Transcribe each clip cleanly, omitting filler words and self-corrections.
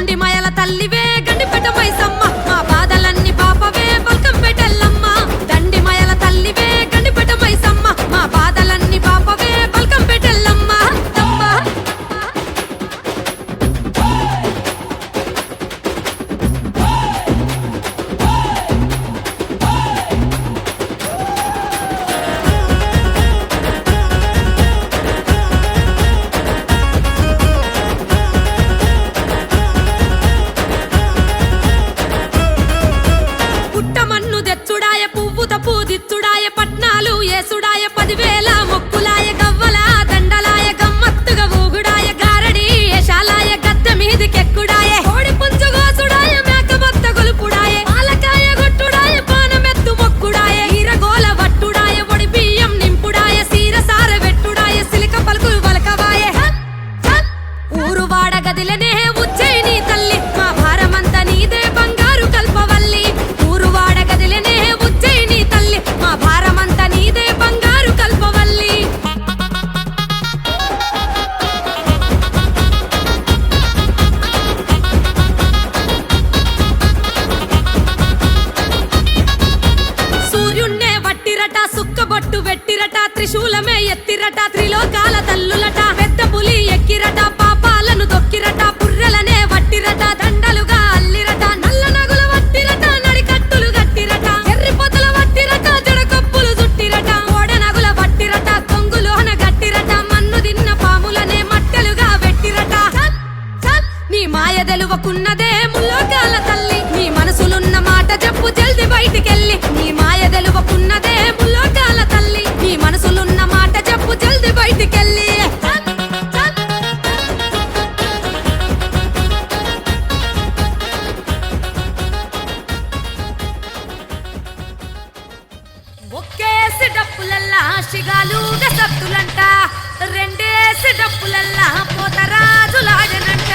దండిమయల తల్లివే గండిపేట మైసమ్మ మా బాధలన్నీ పాపవే బల్కంపేట ఎల్లమ్మ దండిమయల తల్లివే గండిపేట మైసమ్మ మా బాధలన్నీ పాపవే బల్కంపేట ఎల్లమ్మ పుట్టమన్ను తెచ్చుడాయ పువ్వు తప్పు దిచ్చుడాయ పట్నాలు ఏసుడాయ 10,000 మొక్కులాయ గవ్వల దండలాయ గమ్మత్తుగా ఊగుడాయ గారడి ఏషాలాయ గద్దె మీదికెక్కుడాయ కోడి పుంజు గోసుడాయ మేకబత్త గొలుపుడాయ పాలకాయ గొట్టుడాయ పానమెత్తు మొక్కుడాయ ఈరగోల వట్టుడాయ ఒడి బియ్యం నింపుడాయ సీరసార వెట్టుడాయ సిలిక పలుకులు వలకవాయ ఊరు వాడ గదిలనే ఉజ్జయి నీ తల్లి మా భారమంతా నీదే బంగారు కల్పవల్లి ఊరు వాడ గదిలనే ఉజ్జయి నీ తల్లి మా భారమంతా నీదే బంగారు కల్పవల్లి సూర్యున్నే వట్టిరట సుక్కబొట్టు వెట్టిరట త్రిశూలమే ఎత్తిరట త్రిలోకాల తల్లులట పెద్ద పులి ఎక్కిరట పాపాలను దొక్కిరట పుర్రెలనే వట్టిరట దండలుగా అల్లిరట నల్ల నగుల వట్టిరట నడికట్టులు గట్టిరట ఎర్రి పొదల వట్టిరట జడకొప్పులు చుట్టిరట ఓడ నగుల వట్టిరట కొంగులోన గట్టిరట మన్ను తిన్న పాములనే మట్టెలుగా వెట్టిరట నీ మాయ తెలువకున్నదే ముల్లోకాల తల్లి నీ మనసులున్న మాట చెప్పు జల్ది బయటికెళ్ళి నీ మాయ తెలువకున్నదే ముల్లోకాల తల్లి నీ మనసులున్న మాట చెప్పు జల్ది బయటికెళ్ళి ఒక్కేసి డప్పులల్లా శిగాలుగా సత్తులంట రెండేసి డప్పులల్లా పోతరాజులాడనంట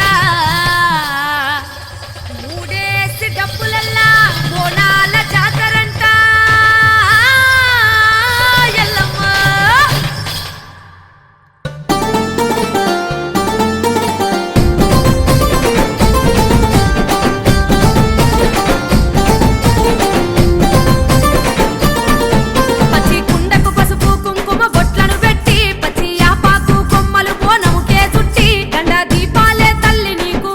మూడేసి డప్పులల్లా బోనాల జాతరంట ఎల్లమ్మ పచ్చి కుండకు పసుపు కుంకుమ బొట్లను పెట్టి పచ్చి ఆపాకు కొమ్మలు బోనముకే చుట్టి గండ దీపాలే తల్లి నీకు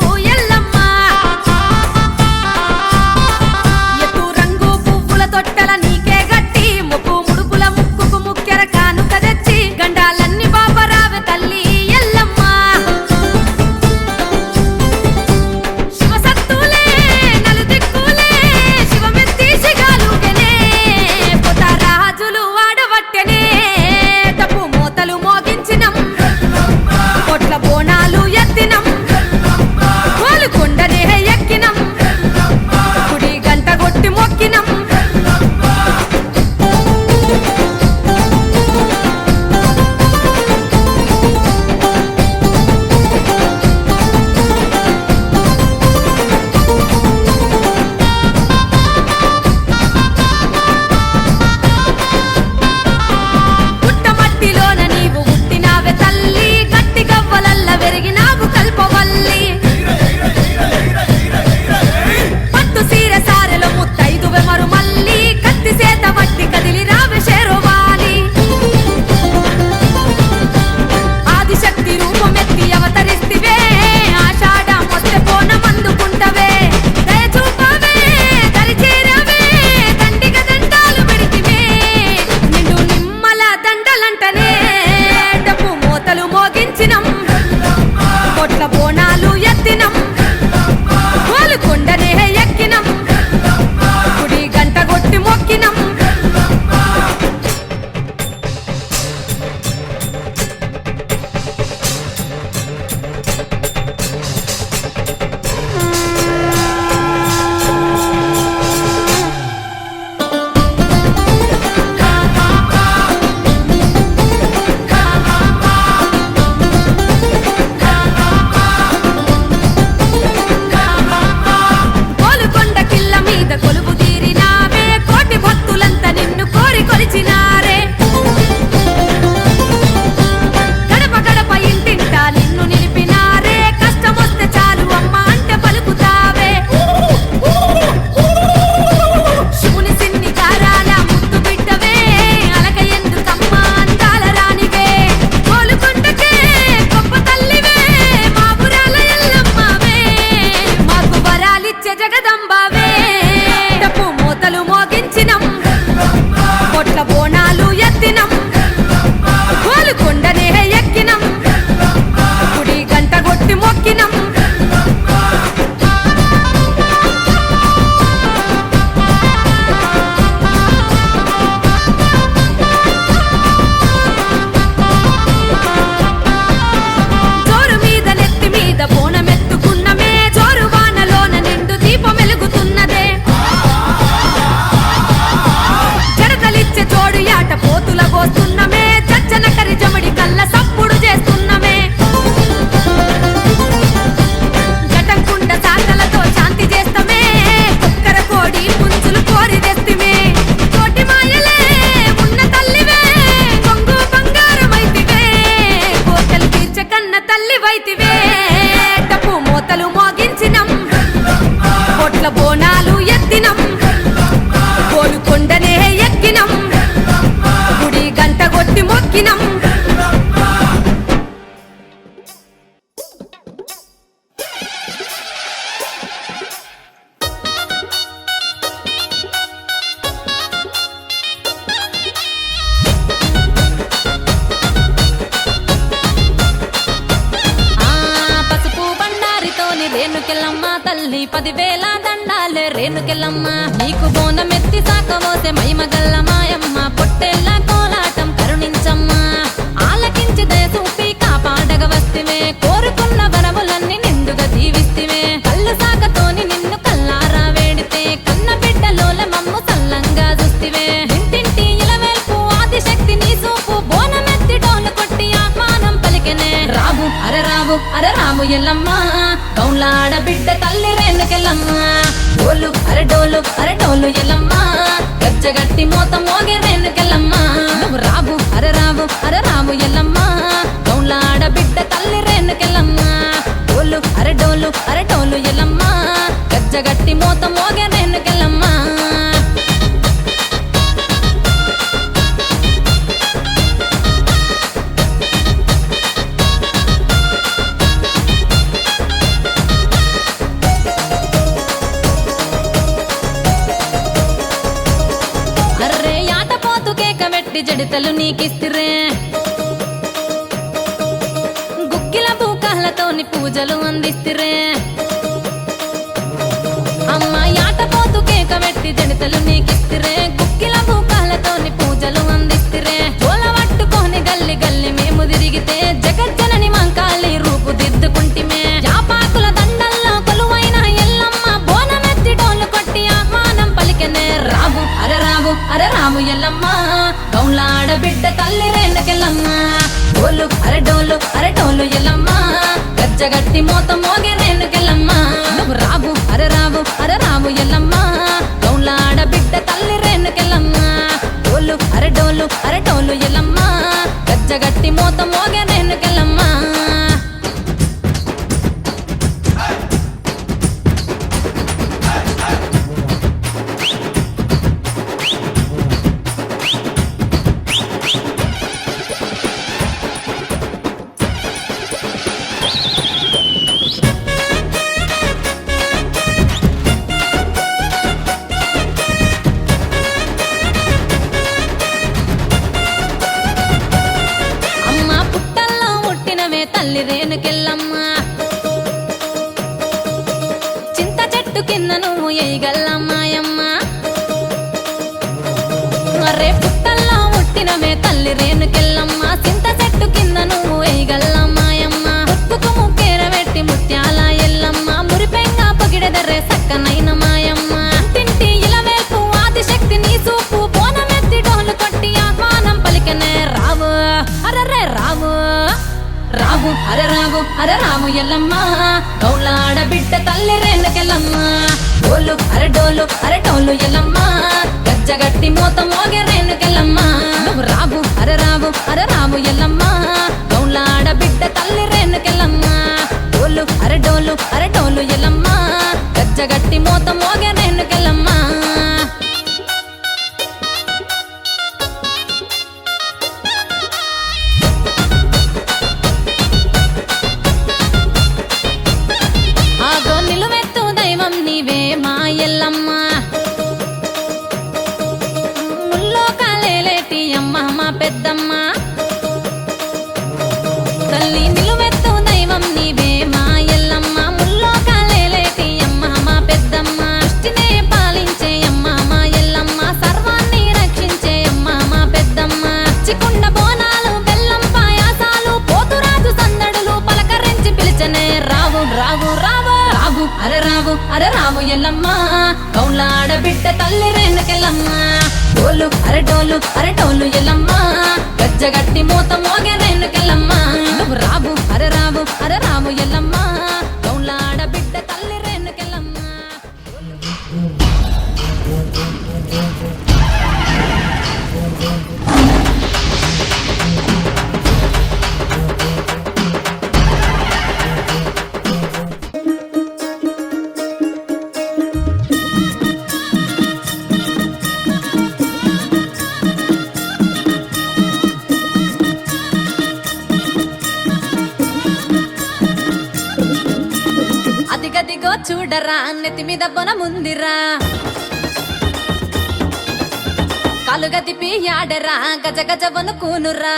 రేణుకెళ్ళమ్మ తల్లి 10,000 దండాలే రేణుకెళ్ళమ్మ నీకు బోనమెత్తి సాకమోసే మైమగల్ల మాయమ్మ పొట్టెల్ల కోలాటం కరుణించమ్మ ఆలకించి దయసూపి కాపాడగ వస్తివే కోరుకున్న వరములన్నీ నిండుగా దీవిస్తివే కళ్ళు సాకతోని నిన్ను కల్లారా వేడితే కన్న బిడ్డలోల మమ్ము సల్లంగా చూస్తివే ఇంటింటి ఇలవేల్పు ఆదిశక్తి నీ సూపు బోనమెత్తి డోలు కొట్టి ఆహ్వానం పలికెనే రావు అరే రాము ఎల్లమ్మ కౌలాడ బిడ్డ తల్లి రేణుకెళ్ళమ్మ డోలు అరే డోలు ఎల్లమ్మ గజ్జగట్టి మోత మోగే రేణుకెళ్ళమ్మ నువ్వు అరే రాము ఎల్లమ్మ కౌలాడ బిడ్డ తల్లి రేణుకెళ్ళమ్మ డోలు అరే డోలు ఎల్లమ్మ గజ్జగట్టి మోత మోగే రేణుకెళ్ళమ్మ జడితలు నీకిస్తిరే గుక్కిల బూకాలతోని పూజలు అందిస్తిరే అమ్మ యాటపోతు కేక పెట్టి జడితలు నీకిస్తిరే గుక్కిల బూకాలతోని పూజలు అందిస్తిరే జోల పట్టుకొని గల్లి గల్లి మేము తిరిగితే జగజ్జనని మంకాలి రూపు దిద్దుకుంటిమే యాపాకుల దండల్లో కొలువైన ఎల్లమ్మ బోనమెత్తి డోలు కొట్టి ఆహ్వానం పలికెనే అరే రాము ఎల్లమ్మ కౌలాడ బిడ్డ తల్లి రేణుకెళ్ళమ్మ డోలు అరే డోలు ఎల్లమ్మ గజ్జగట్టి మోత మోగే రేణుకెళ్ళమ్మ నువ్వు అరే రాము ఎల్లమ్మ కౌలాడ బిడ్డ తల్లి రేణుకెళ్ళమ్మ డోలు అరే డోలు ఎల్లమ్మ గజ్జగట్టి మోత మోగే రేణుకెళ్ళమ్మ తల్లి రేణుకెళ్ళమ్మ చింత చెట్టు కింద నువ్వు ఎయ్యగల్లమ్మాయమ్మ మర్రే పుట్టల్లో పుట్టినవే తల్లి రేణుకెళ్ళమ్మ చింత చెట్టు కింద నువ్వు ఎయ్యగల్లమ్మాయమ్మ ముక్కుకు ముక్కేర పెట్టి ముత్యాల ఎల్లమ్మ మురిపెంగా పొగిడెదర్రే సక్కనైన మాయమ్మ తింటి ఇలవేల్పు ఆదిశక్తి నీ సూపు బోనమెత్తి డోలు కొట్టి ఆహ్వానం పలికెనే రావు అరే రాము ఎల్లమ్మ కౌలాడ బిడ్డ తల్లి రేణుకెళ్ళమ్మ డోలు అరే డోలు ఎల్లమ్మ గజ్జగట్టి మోత మోగే రేణుకెళ్ళమ్మ నువ్వు అరే రాము ఎల్లమ్మ కౌలాడ బిడ్డ తల్లి రేణుకెళ్ళమ్మ డోలు అరే డోలు ఎల్లమ్మ గజ్జగట్టి మోత మోగే రేణుకెళ్ళమ్మ నీవే మా ఎల్లమ్మ ముల్లోకాలేటి అమ్మ మా పెద్దమ్మ తల్లి నిలువెత్తు దైవం నీవే మా ఎల్లమ్మ ముల్లోకాలేటి అమ్మ మా పెద్దమ్మ సృష్టినే పాలించే అమ్మ మా ఎల్లమ్మ సర్వాన్ని రక్షించే అమ్మ మా పెద్దమ్మ చికుండ బోనాలు బెల్లం పాయాసాలు పోతురాజు సందడులు పలకరించి పిలిచనే అరే రాము ఎల్లమ్మ కౌలాడ బిడ్డ తల్లి రేణుకెళ్ళమ్మ డోలు అరే డోలు ఎల్లమ్మ గజ్జగట్టి మోత మోగే రేణుకెళ్ళమ్మ నువ్వు అరే రాము ఎల్లమ్మ కౌలాడ బిడ్డ తల్లి రేణుకెళ్ళమ్మ అదిగదిగో చూడరా నెత్తి మీద బొనముందిరా కాలుగదిపి యాడరా గజ గజ వనుకూనురా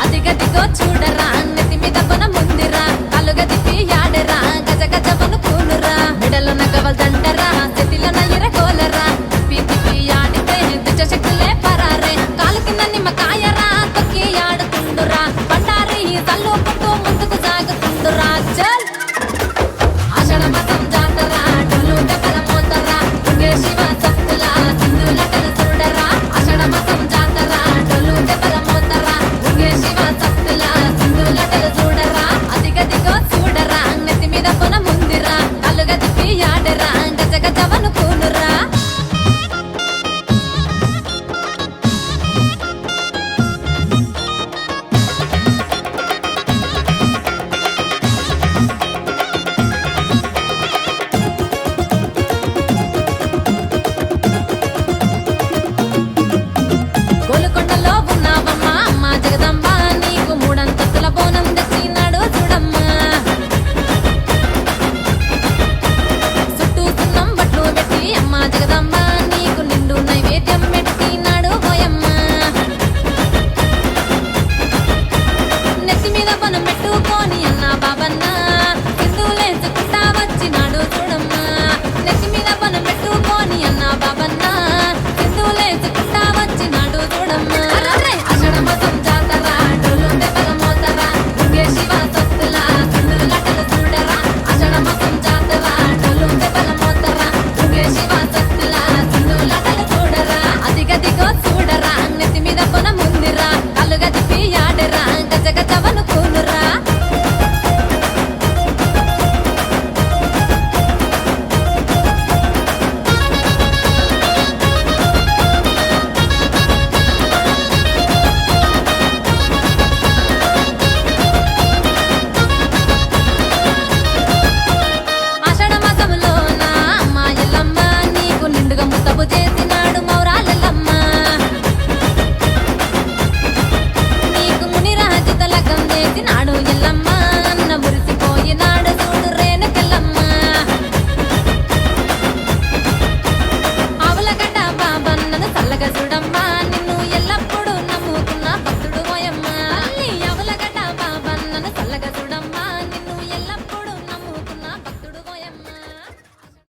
అదిగదిగో చూడరా నెత్తి మీద బొనముందిరా